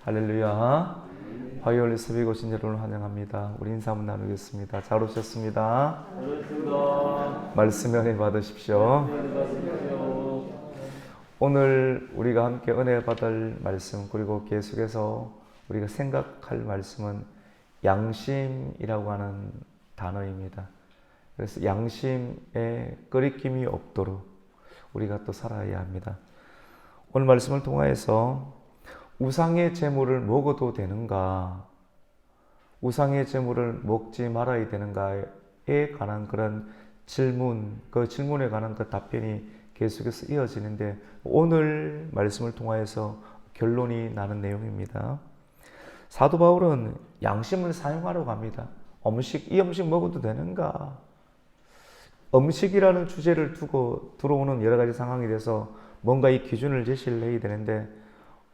할렐루야. 화요일 새벽 오신 여러분을 환영합니다. 우리 인사 한번 나누겠습니다. 잘 오셨습니다. 말씀 은혜 받으십시오. 오늘 우리가 함께 은혜 받을 말씀, 그리고 계속해서 우리가 생각할 말씀은 양심이라고 하는 단어입니다. 그래서 양심에 끄리낌이 없도록 우리가 또 살아야 합니다. 오늘 말씀을 통하여서 우상의 제물을 먹어도 되는가, 우상의 제물을 먹지 말아야 되는가에 관한 그런 질문, 그 질문에 관한 그 답변이 계속해서 이어지는데, 오늘 말씀을 통하여서 결론이 나는 내용입니다. 사도 바울은 양심을 사용하려고 합니다. 이 음식 먹어도 되는가? 음식이라는 주제를 두고 들어오는 여러 가지 상황에 대해서 뭔가 이 기준을 제시를 해야 되는데,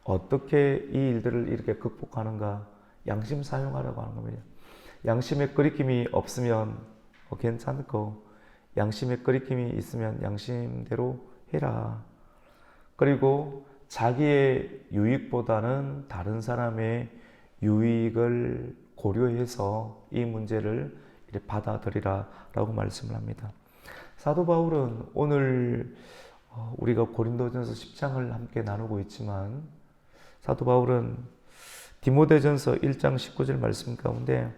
어떻게 이 일들을 이렇게 극복하는가? 양심 사용하라고 하는 겁니다. 양심에 끄리낌이 없으면 괜찮고, 양심에 끄리낌이 있으면 양심대로 해라. 그리고 자기의 유익보다는 다른 사람의 유익을 고려해서 이 문제를 받아들이라 라고 말씀을 합니다. 사도 바울은 오늘 우리가 고린도전서 10장을 함께 나누고 있지만, 사도 바울은 디모데전서 1장 19절 말씀 가운데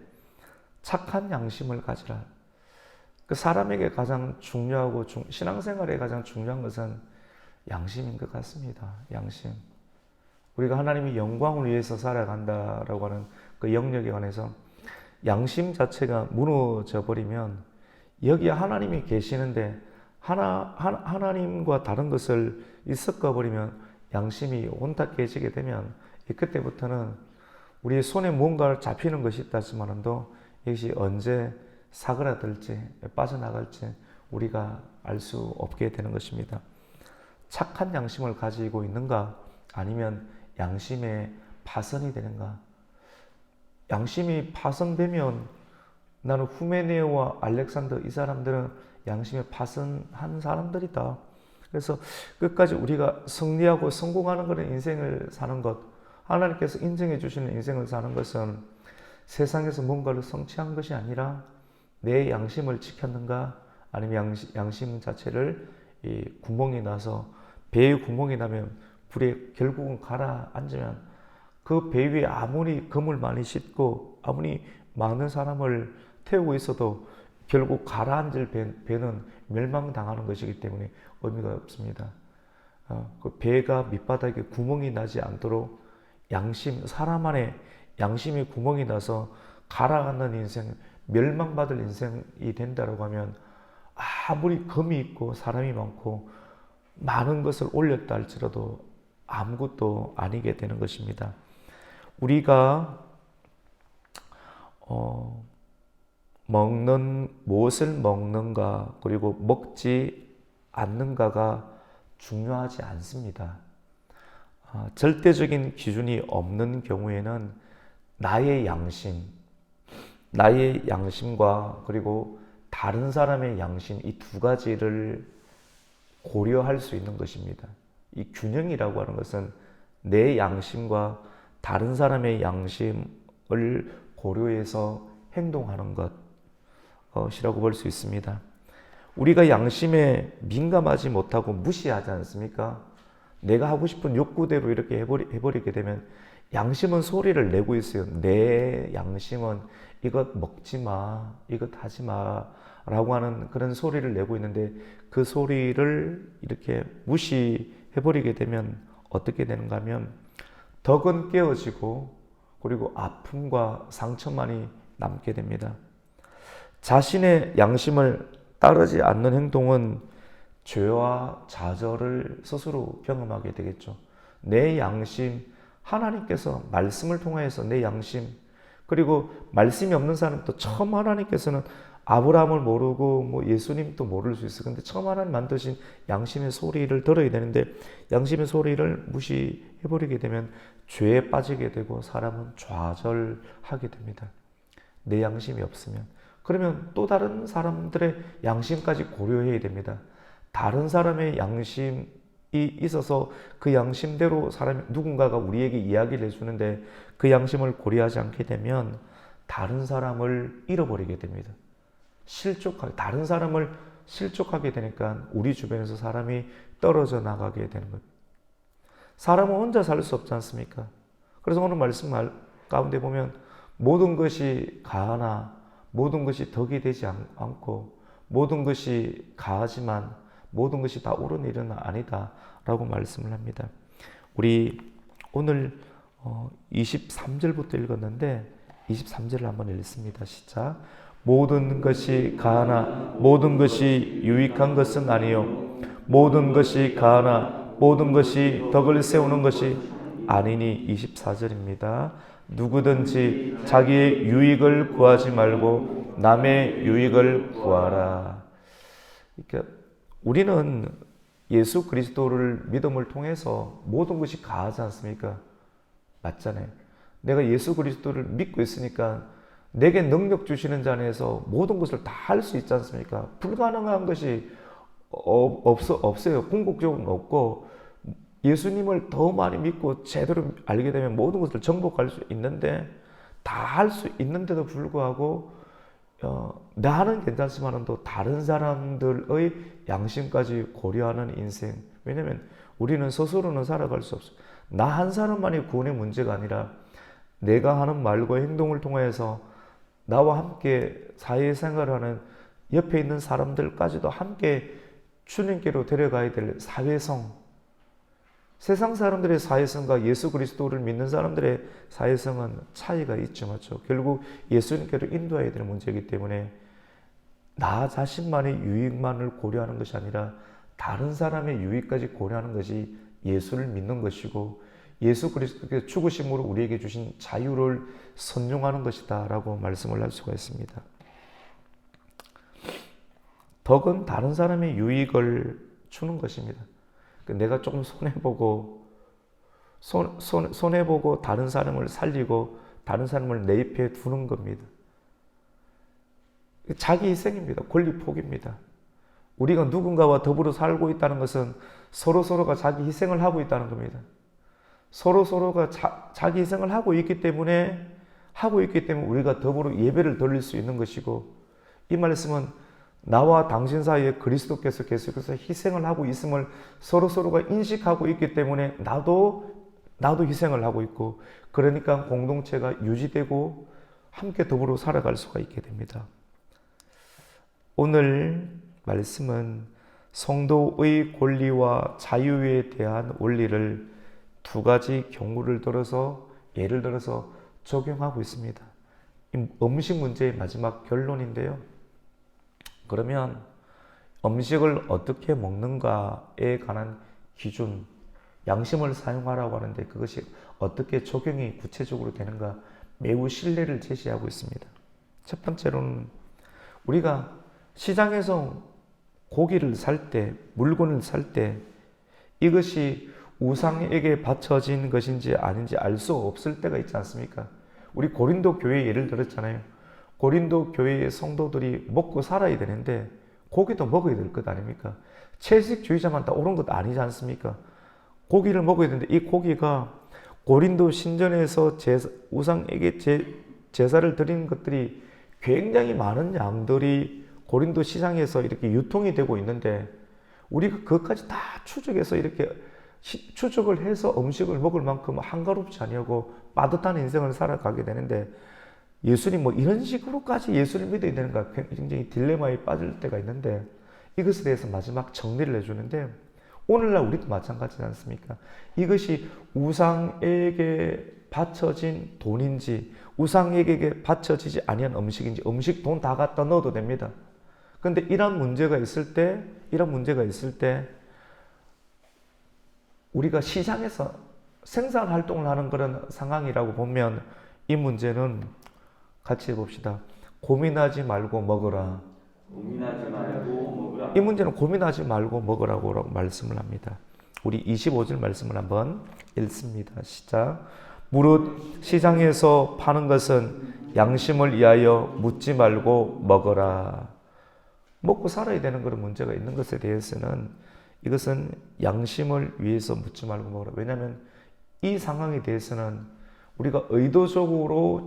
착한 양심을 가지라. 그 사람에게 가장 중요하고 신앙생활에 가장 중요한 것은 양심인 것 같습니다. 양심. 우리가 하나님의 영광을 위해서 살아간다라고 하는 그 영역에 관해서 양심 자체가 무너져 버리면, 여기에 하나님이 계시는데 하나님과 다른 것을 섞어 버리면, 양심이 온탁 깨지게 되면 그때부터는 우리의 손에 뭔가 잡히는 것이 있다지만도 이것이 언제 사그라들지 빠져나갈지 우리가 알 수 없게 되는 것입니다. 착한 양심을 가지고 있는가, 아니면 양심의 파선이 되는가? 양심이 파선되면, 나는 후메네오와 알렉산더 이 사람들은 양심에 파선한 사람들이다. 그래서 끝까지 우리가 승리하고 성공하는 그런 인생을 사는 것, 하나님께서 인정해 주시는 인생을 사는 것은 세상에서 뭔가를 성취한 것이 아니라 내 양심을 지켰는가, 아니면 양심 자체를 이 구멍이 나서, 배에 구멍이 나면 불에 결국은 가라앉으면, 그 배 위에 아무리 금을 많이 싣고 아무리 많은 사람을 태우고 있어도 결국 가라앉을 배는 멸망당하는 것이기 때문에 의미가 없습니다. 그 배가 밑바닥에 구멍이 나지 않도록 사람 안에 양심이 구멍이 나서 가라앉는 인생, 멸망받을 인생이 된다고 하면, 아무리 금이 있고 사람이 많고 많은 것을 올렸다 할지라도 아무것도 아니게 되는 것입니다. 우리가 무엇을 먹는가, 그리고 먹지 않는가가 중요하지 않습니다. 절대적인 기준이 없는 경우에는 나의 양심과 그리고 다른 사람의 양심, 이 두 가지를 고려할 수 있는 것입니다. 이 균형이라고 하는 것은 내 양심과 다른 사람의 양심을 고려해서 행동하는 것이라고 볼 수 있습니다. 우리가 양심에 민감하지 못하고 무시하지 않습니까? 내가 하고 싶은 욕구대로 이렇게 해버리게 되면, 양심은 소리를 내고 있어요. 내 양심은 이것 먹지 마, 이것 하지 마 라고 하는 그런 소리를 내고 있는데, 그 소리를 이렇게 무시해버리게 되면 어떻게 되는가 하면, 덕은 깨어지고 그리고 아픔과 상처만이 남게 됩니다. 자신의 양심을 따르지 않는 행동은 죄와 좌절을 스스로 경험하게 되겠죠. 내 양심, 하나님께서 말씀을 통해서 내 양심, 그리고 말씀이 없는 사람도 처음 하나님께서는 아브라함을 모르고 예수님도 모를 수 있어요. 근데 처음 하나님 만드신 양심의 소리를 들어야 되는데, 양심의 소리를 무시해버리게 되면 죄에 빠지게 되고 사람은 좌절하게 됩니다. 내 양심이 없으면. 그러면 또 다른 사람들의 양심까지 고려해야 됩니다. 다른 사람의 양심 있어서 그 양심대로 사람이 누군가가 우리에게 이야기를 해주는데 그 양심을 고려하지 않게 되면 다른 사람을 잃어버리게 됩니다. 다른 사람을 실족하게 되니까 우리 주변에서 사람이 떨어져 나가게 되는 거예요. 사람은 혼자 살 수 없지 않습니까? 그래서 오늘 말씀 가운데 보면 모든 것이 가하나 모든 것이 덕이 되지 않고 모든 것이 가하지만 모든 것이 다 옳은 일은 아니다 라고 말씀을 합니다. 우리 오늘 23절부터 읽었는데 23절을 한번 읽습니다. 시작. 모든 것이 가하나 모든 것이 유익한 것은 아니요 모든 것이 가하나 모든 것이 덕을 세우는 것이 아니니 24절입니다. 누구든지 자기의 유익을 구하지 말고 남의 유익을 구하라. 그러니까 우리는 예수 그리스도를 믿음을 통해서 모든 것이 가하지 않습니까? 맞잖아요. 내가 예수 그리스도를 믿고 있으니까 내게 능력 주시는 자 안에서 모든 것을 다 할 수 있지 않습니까? 불가능한 것이 없어요. 궁극적으로는 없고 예수님을 더 많이 믿고 제대로 알게 되면 모든 것을 정복할 수 있는데 다 할 수 있는데도 불구하고 나는 괜찮지만 또 다른 사람들의 양심까지 고려하는 인생. 왜냐하면 우리는 스스로는 살아갈 수 없어요. 나 한 사람만의 구원의 문제가 아니라 내가 하는 말과 행동을 통해서 나와 함께 사회생활하는 옆에 있는 사람들까지도 함께 주님께로 데려가야 될 사회성. 세상 사람들의 사회성과 예수 그리스도를 믿는 사람들의 사회성은 차이가 있죠. 맞죠? 결국 예수님께로 인도해야 되는 문제이기 때문에 나 자신만의 유익만을 고려하는 것이 아니라 다른 사람의 유익까지 고려하는 것이 예수를 믿는 것이고 예수 그리스도께서 죽으심으로 우리에게 주신 자유를 선용하는 것이다 라고 말씀을 할 수가 있습니다. 덕은 다른 사람의 유익을 주는 것입니다. 내가 조금 손해보고 다른 사람을 살리고 다른 사람을 내 옆에 두는 겁니다. 자기 희생입니다. 권리 포기입니다. 우리가 누군가와 더불어 살고 있다는 것은 서로가 자기 희생을 하고 있다는 겁니다. 서로가 자기 희생을 하고 있기 때문에 우리가 더불어 예배를 드릴 수 있는 것이고 이 말씀은 나와 당신 사이에 그리스도께서 계속해서 희생을 하고 있음을 서로가 인식하고 있기 때문에 나도 희생을 하고 있고 그러니까 공동체가 유지되고 함께 더불어 살아갈 수가 있게 됩니다. 오늘 말씀은 성도의 권리와 자유에 대한 원리를 두 가지 경우를 들어서 예를 들어서 적용하고 있습니다. 음식 문제의 마지막 결론인데요. 그러면 음식을 어떻게 먹는가에 관한 기준, 양심을 사용하라고 하는데 그것이 어떻게 적용이 구체적으로 되는가 매우 신뢰를 제시하고 있습니다. 첫 번째로는 우리가 시장에서 고기를 살 때, 물건을 살 때 이것이 우상에게 바쳐진 것인지 아닌지 알 수 없을 때가 있지 않습니까? 우리 고린도 교회 예를 들었잖아요. 고린도 교회의 성도들이 먹고 살아야 되는데 고기도 먹어야 될 것 아닙니까? 채식주의자만 다 옳은 것 아니지 않습니까? 고기를 먹어야 되는데 이 고기가 고린도 신전에서 우상에게 제사를 드리는 것들이 굉장히 많은 양들이 고린도 시장에서 이렇게 유통이 되고 있는데 우리가 그것까지 다 추적해서 이렇게 추적을 해서 음식을 먹을 만큼 한가롭지 아니하고 빠듯한 인생을 살아가게 되는데 예수님 이런 식으로까지 예수를 믿어야 되는가 굉장히 딜레마에 빠질 때가 있는데 이것에 대해서 마지막 정리를 해주는데 오늘날 우리도 마찬가지지 않습니까? 이것이 우상에게 바쳐진 돈인지 우상에게 바쳐지지 아니한 음식인지 음식 돈 다 갖다 넣어도 됩니다. 그런데 이런 문제가 있을 때 우리가 시장에서 생산 활동을 하는 그런 상황이라고 보면 이 문제는 같이 해봅시다. 고민하지 말고 먹어라. 이 문제는 고민하지 말고 먹으라고 말씀을 합니다. 우리 25절 말씀을 한번 읽습니다. 시작. 무릇 시장에서 파는 것은 양심을 위하여 묻지 말고 먹어라. 먹고 살아야 되는 그런 문제가 있는 것에 대해서는 이것은 양심을 위해서 묻지 말고 먹으라. 왜냐하면 이 상황에 대해서는 우리가 의도적으로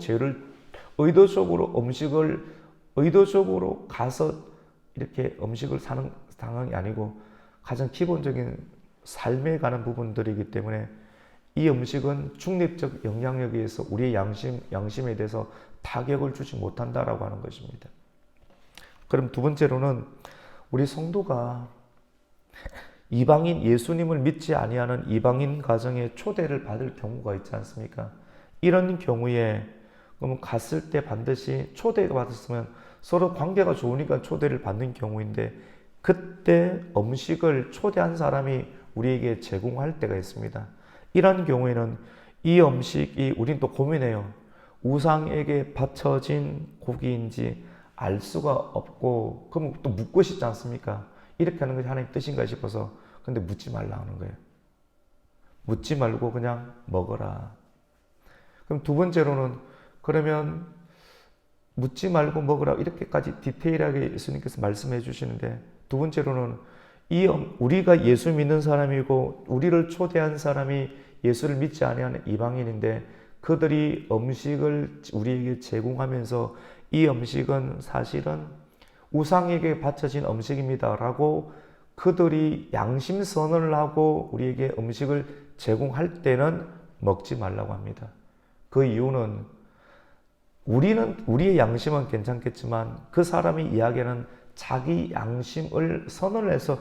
의도적으로 가서 이렇게 음식을 사는 상황이 아니고 가장 기본적인 삶에 관한 부분들이기 때문에 이 음식은 중립적 영향력에 의해서 우리의 양심에 대해서 타격을 주지 못한다라고 하는 것입니다. 그럼 두 번째로는 우리 성도가 이방인 예수님을 믿지 아니하는 이방인 가정에 초대를 받을 경우가 있지 않습니까? 이런 경우에 그러면 갔을 때 반드시 초대가 받았으면 서로 관계가 좋으니까 초대를 받는 경우인데 그때 음식을 초대한 사람이 우리에게 제공할 때가 있습니다. 이런 경우에는 이 음식이 우린 또 고민해요. 우상에게 바쳐진 고기인지 알 수가 없고 그럼 또 묻고 싶지 않습니까? 이렇게 하는 것이 하나님 뜻인가 싶어서 근데 묻지 말라 하는 거예요. 묻지 말고 그냥 먹어라. 그럼 두 번째로는 그러면 묻지 말고 먹으라 이렇게까지 디테일하게 예수님께서 말씀해 주시는데 두 번째로는 우리가 예수 믿는 사람이고 우리를 초대한 사람이 예수를 믿지 아니하는 이방인인데 그들이 음식을 우리에게 제공하면서 이 음식은 사실은 우상에게 바쳐진 음식입니다 라고 그들이 양심 선언을 하고 우리에게 음식을 제공할 때는 먹지 말라고 합니다. 그 이유는 우리의 양심은 괜찮겠지만 그 사람이 이야기하는 자기 양심을 선언을 해서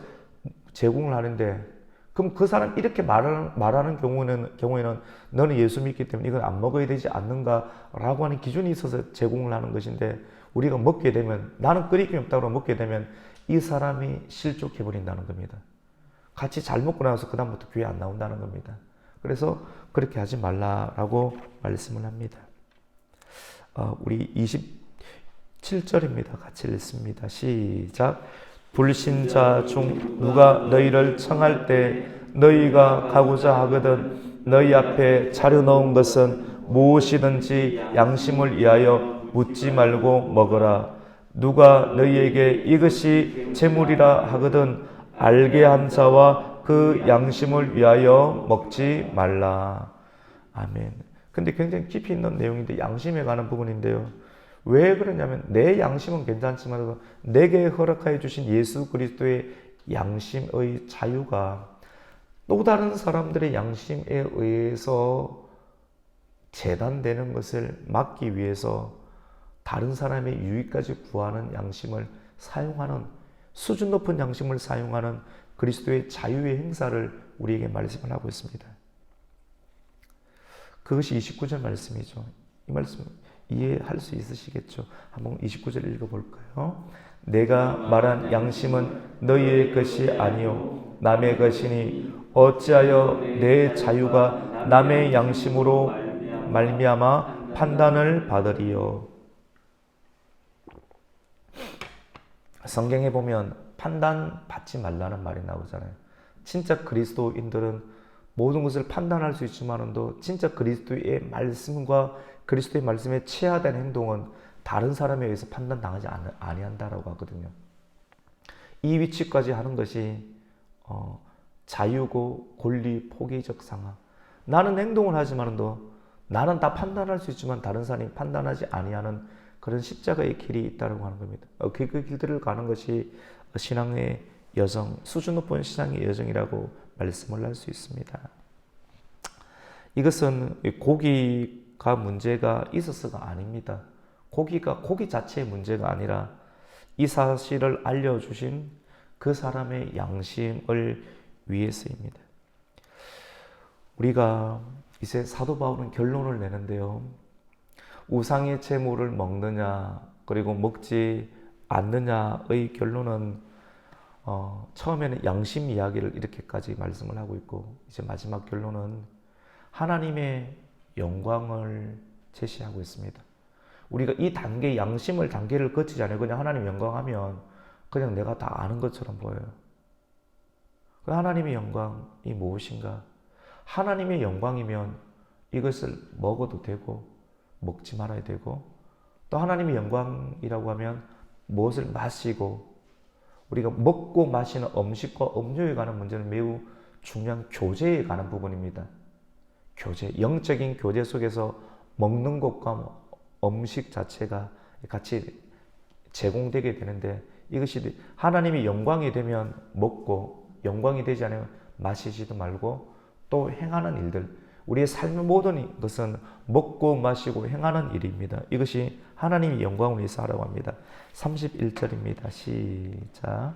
제공을 하는데 그럼 그 사람 이렇게 말하는 경우에는 너는 예수 믿기 때문에 이건 안 먹어야 되지 않는가라고 하는 기준이 있어서 제공을 하는 것인데 우리가 먹게 되면 나는 끓일 게 없다고 먹게 되면 이 사람이 실족해버린다는 겁니다. 같이 잘 먹고 나서 그다음부터 교회 안 나온다는 겁니다. 그래서 그렇게 하지 말라라고 말씀을 합니다. 우리 27절입니다. 같이 읽습니다. 시작. 불신자 중 누가 너희를 청할 때 너희가 가고자 하거든 너희 앞에 차려놓은 것은 무엇이든지 양심을 위하여 묻지 말고 먹어라. 누가 너희에게 이것이 재물이라 하거든 알게 한 자와 그 양심을 위하여 먹지 말라. 아멘. 근데 굉장히 깊이 있는 내용인데 양심에 관한 부분인데요. 왜 그러냐면 내 양심은 괜찮지만 내게 허락하여 주신 예수 그리스도의 양심의 자유가 또 다른 사람들의 양심에 의해서 재단되는 것을 막기 위해서 다른 사람의 유익까지 구하는 양심을 사용하는 수준 높은 양심을 사용하는 그리스도의 자유의 행사를 우리에게 말씀을 하고 있습니다. 그것이 29절 말씀이죠. 이 말씀 이해할 수 있으시겠죠? 한번 29절 읽어볼까요? 내가 말한 양심은 너희의 것이 아니요 남의 것이니 어찌하여 내 자유가 남의 양심으로 말미암아 판단을 받으리요. 성경에 보면 판단받지 말라는 말이 나오잖아요. 진짜 그리스도인들은 모든 것을 판단할 수 있지만도 진짜 그리스도의 말씀과 그리스도의 말씀에 치하된 행동은 다른 사람에 의해서 판단당하지 아니한다라고 하거든요. 이 위치까지 하는 것이 자유고 권리 포기적 상황. 나는 행동을 하지만도 나는 다 판단할 수 있지만 다른 사람이 판단하지 아니하는 그런 십자가의 길이 있다고 하는 겁니다. 그 길들을 가는 것이 신앙의 여정, 수준 높은 신앙의 여정이라고 말씀을 할 수 있습니다. 이것은 고기가 문제가 있어서가 아닙니다. 고기 자체의 문제가 아니라 이 사실을 알려주신 그 사람의 양심을 위해서입니다. 우리가 이제 사도 바울은 결론을 내는데요. 우상의 제물을 먹느냐 그리고 먹지 않느냐의 결론은 처음에는 양심 이야기를 이렇게까지 말씀을 하고 있고 이제 마지막 결론은 하나님의 영광을 제시하고 있습니다. 우리가 이 단계를 거치지 않아요. 그냥 하나님 영광하면 그냥 내가 다 아는 것처럼 보여요. 하나님의 영광이 무엇인가? 하나님의 영광이면 이것을 먹어도 되고 먹지 말아야 되고 또 하나님의 영광이라고 하면 무엇을 마시고 우리가 먹고 마시는 음식과 음료에 관한 문제는 매우 중요한 교제에 관한 부분입니다. 교제, 영적인 교제 속에서 먹는 것과 음식 자체가 같이 제공되게 되는데, 이것이 하나님이 영광이 되면 먹고, 영광이 되지 않으면 마시지도 말고, 또 행하는 일들, 우리의 삶의 모든 것은 먹고 마시고 행하는 일입니다. 이것이 하나님이 영광을 위해서 하라고 합니다. 31절입니다. 시작.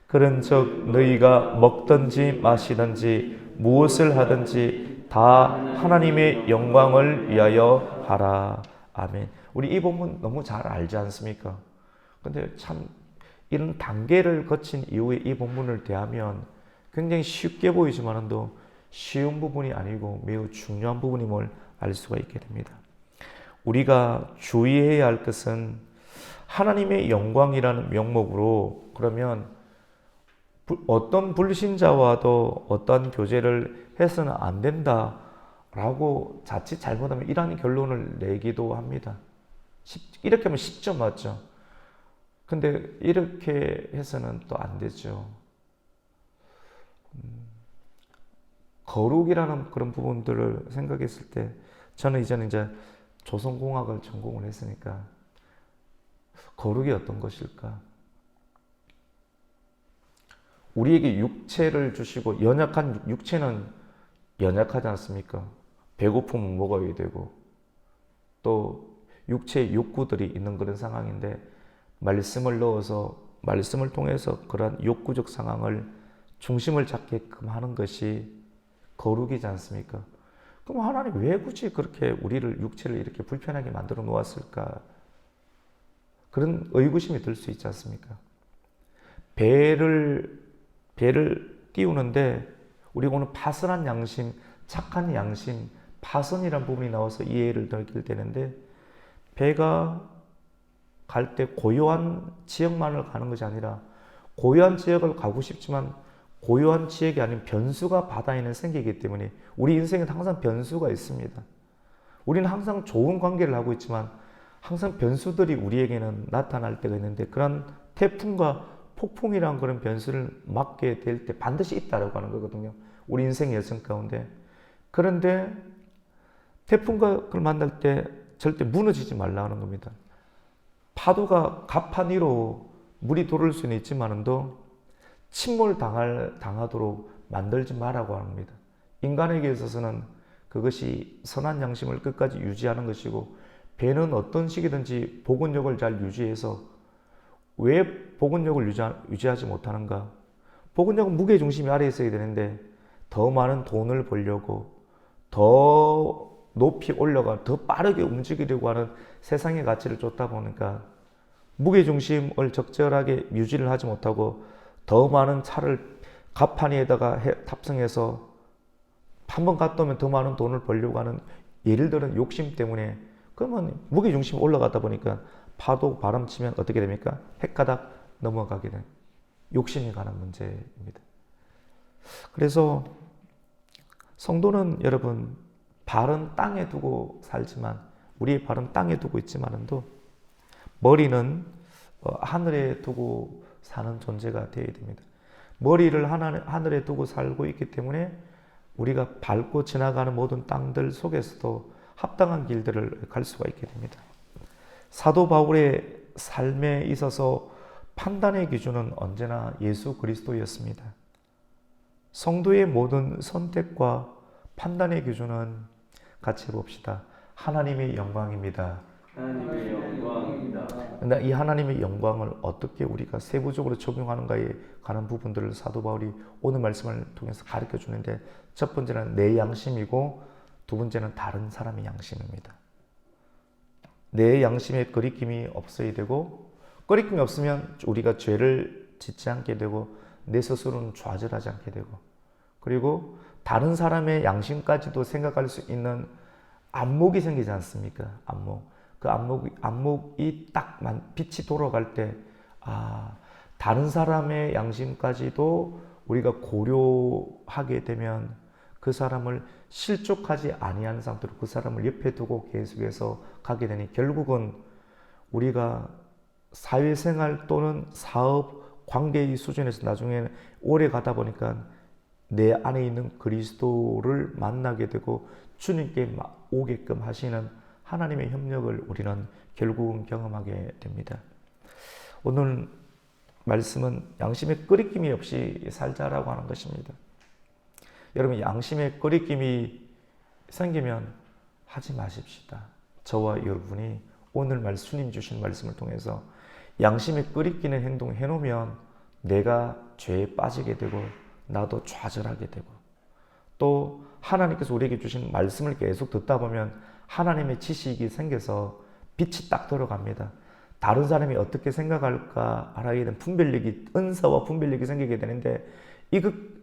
그런즉 너희가 먹든지 마시든지 무엇을 하든지 다 하나님의 영광을 위하여 하라. 아멘. 우리 이 본문 너무 잘 알지 않습니까? 근데 참 이런 단계를 거친 이후에 이 본문을 대하면 굉장히 쉽게 보이지만도 쉬운 부분이 아니고 매우 중요한 부분임을 알 수가 있게 됩니다. 우리가 주의해야 할 것은 하나님의 영광이라는 명목으로, 그러면 어떤 불신자와도 어떤 교제를 해서는 안 된다라고 자칫 잘못하면 이러한 결론을 내기도 합니다. 이렇게 하면 쉽죠, 맞죠? 근데 이렇게 해서는 또 안 되죠. 거룩이라는 그런 부분들을 생각했을 때, 저는 이제는 이제 조선공학을 전공을 했으니까 거룩이 어떤 것일까? 우리에게 육체를 주시고, 연약한 육체는 연약하지 않습니까? 배고프면 먹어야 되고, 또 육체의 욕구들이 있는 그런 상황인데, 말씀을 넣어서, 말씀을 통해서 그런 욕구적 상황을 중심을 잡게끔 하는 것이 거룩이지 않습니까? 그럼 하나님 왜 굳이 그렇게 우리를, 육체를 이렇게 불편하게 만들어 놓았을까? 그런 의구심이 들 수 있지 않습니까? 배를 띄우는데 우리가 오늘 파선한 양심, 착한 양심, 파선이라는 부분이 나와서 이해를 느낄 때는데, 배가 갈 때 고요한 지역만을 가는 것이 아니라 고요한 지역을 가고 싶지만 고요한 지역이 아닌 변수가 바다에는 생기기 때문에 우리 인생에는 항상 변수가 있습니다. 우리는 항상 좋은 관계를 하고 있지만 항상 변수들이 우리에게는 나타날 때가 있는데, 그런 태풍과 폭풍이라는 그런 변수를 맞게 될 때 반드시 있다라고 하는 거거든요. 우리 인생의 여정 가운데. 그런데 태풍과 그걸 만날 때 절대 무너지지 말라는 겁니다. 파도가 가판 위로 물이 돌을 수는 있지만도 침몰당하도록 만들지 말라고 합니다. 인간에게 있어서는 그것이 선한 양심을 끝까지 유지하는 것이고, 배는 어떤 식이든지 복원력을 잘 유지해서, 왜 복원력을 유지하지 못하는가? 복원력은 무게중심이 아래에 있어야 되는데 더 많은 돈을 벌려고, 더 높이 올라가 더 빠르게 움직이려고 하는 세상의 가치를 쫓다 보니까 무게중심을 적절하게 유지를 하지 못하고 더 많은 차를 가판 위에다가 탑승해서 한 번 갔다 오면 더 많은 돈을 벌려고 하는, 예를 들은 욕심 때문에, 그러면 무게중심이 올라가다 보니까 파도 바람 치면 어떻게 됩니까? 헷가닥 넘어가게 된 욕심에 관한 문제입니다. 그래서 성도는 여러분, 발은 땅에 두고 살지만, 우리의 발은 땅에 두고 있지만도 머리는 하늘에 두고 사는 존재가 되어야 됩니다. 머리를 하늘에 두고 살고 있기 때문에 우리가 밟고 지나가는 모든 땅들 속에서도 합당한 길들을 갈 수가 있게 됩니다. 사도 바울의 삶에 있어서 판단의 기준은 언제나 예수 그리스도였습니다. 성도의 모든 선택과 판단의 기준은 같이 봅시다. 하나님의 영광입니다. 하나님의 영광입니다. 근데 이 하나님의 영광을 어떻게 우리가 세부적으로 적용하는가에 관한 부분들을 사도 바울이 오늘 말씀을 통해서 가르쳐 주는데, 첫 번째는 내 양심이고 두 번째는 다른 사람의 양심입니다. 내 양심에 거리낌이 없어야 되고, 거리낌이 없으면 우리가 죄를 짓지 않게 되고 내 스스로는 좌절하지 않게 되고, 그리고 다른 사람의 양심까지도 생각할 수 있는 안목이 생기지 않습니까? 안목. 그 안목이 딱 빛이 돌아갈 때, 다른 사람의 양심까지도 우리가 고려하게 되면 그 사람을 실족하지 아니한 상태로 그 사람을 옆에 두고 계속해서 가게 되니, 결국은 우리가 사회생활 또는 사업, 관계의 수준에서 나중에 오래 가다 보니까 내 안에 있는 그리스도를 만나게 되고 주님께 오게끔 하시는 하나님의 협력을 우리는 결국은 경험하게 됩니다. 오늘 말씀은 양심의 끄리낌이 없이 살자라고 하는 것입니다. 여러분, 양심의 끄리낌이 생기면 하지 마십시다. 저와 여러분이 오늘 주님 주신 말씀을 통해서 양심에 끄리끼는 행동 해놓으면 내가 죄에 빠지게 되고 나도 좌절하게 되고, 또 하나님께서 우리에게 주신 말씀을 계속 듣다 보면 하나님의 지식이 생겨서 빛이 딱 들어갑니다. 다른 사람이 어떻게 생각할까 알아야 되는 분별력이, 은사와 분별력이 생기게 되는데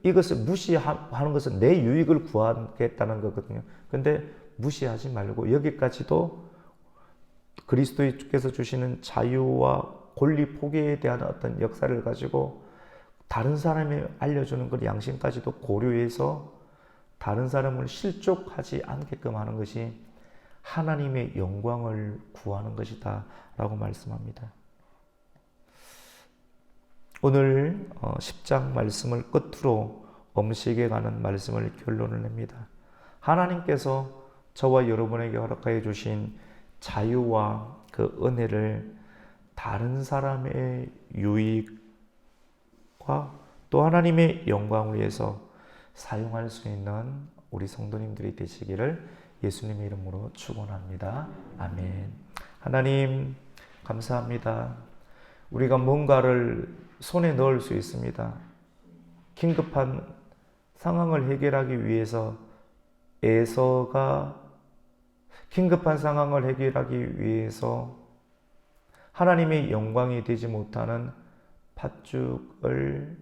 이것을 무시하는 것은 내 유익을 구하겠다는 거거든요. 근데 무시하지 말고 여기까지도 그리스도께서 주시는 자유와 권리 포기에 대한 어떤 역사를 가지고 다른 사람이 알려주는 그 양심까지도 고려해서 다른 사람을 실족하지 않게끔 하는 것이 하나님의 영광을 구하는 것이다 라고 말씀합니다. 오늘 10장 말씀을 끝으로 음식에 관한 말씀을 결론을 냅니다. 하나님께서 저와 여러분에게 허락하여 주신 자유와 그 은혜를 다른 사람의 유익과 또 하나님의 영광을 위해서 사용할 수 있는 우리 성도님들이 되시기를 예수님의 이름으로 축원합니다. 아멘. 하나님 감사합니다. 우리가 뭔가를 손에 넣을 수 있습니다. 긴급한 상황을 해결하기 위해서 긴급한 상황을 해결하기 위해서 하나님의 영광이 되지 못하는 팥죽을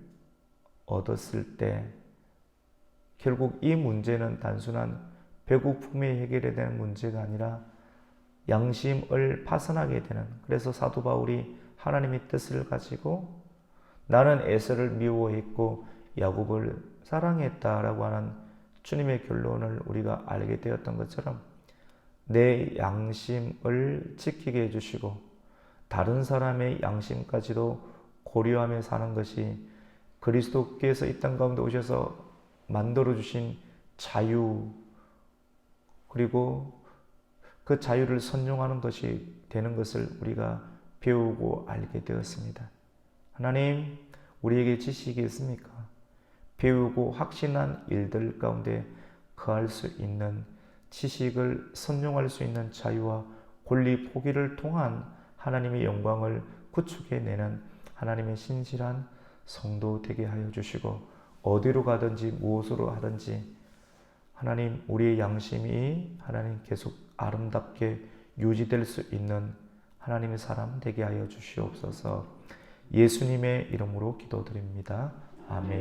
얻었을 때 결국 이 문제는 단순한 배고픔에 해결이 되는 문제가 아니라 양심을 파손하게 되는, 그래서 사도 바울이 하나님의 뜻을 가지고 나는 에서를 미워했고 야곱을 사랑했다라고 하는 주님의 결론을 우리가 알게 되었던 것처럼 내 양심을 지키게 해주시고 다른 사람의 양심까지도 고려하며 사는 것이 그리스도께서 이 땅 가운데 오셔서 만들어주신 자유, 그리고 그 자유를 선용하는 것이 되는 것을 우리가 배우고 알게 되었습니다. 하나님, 우리에게 지식이 있습니까? 배우고 확신한 일들 가운데 거할 수 있는 지식을 선용할 수 있는 자유와 권리 포기를 통한 하나님의 영광을 구축해내는 하나님의 신실한 성도 되게 하여 주시고, 어디로 가든지 무엇으로 하든지 하나님, 우리의 양심이 하나님 계속 아름답게 유지될 수 있는 하나님의 사람 되게 하여 주시옵소서. 예수님의 이름으로 기도드립니다. 아멘.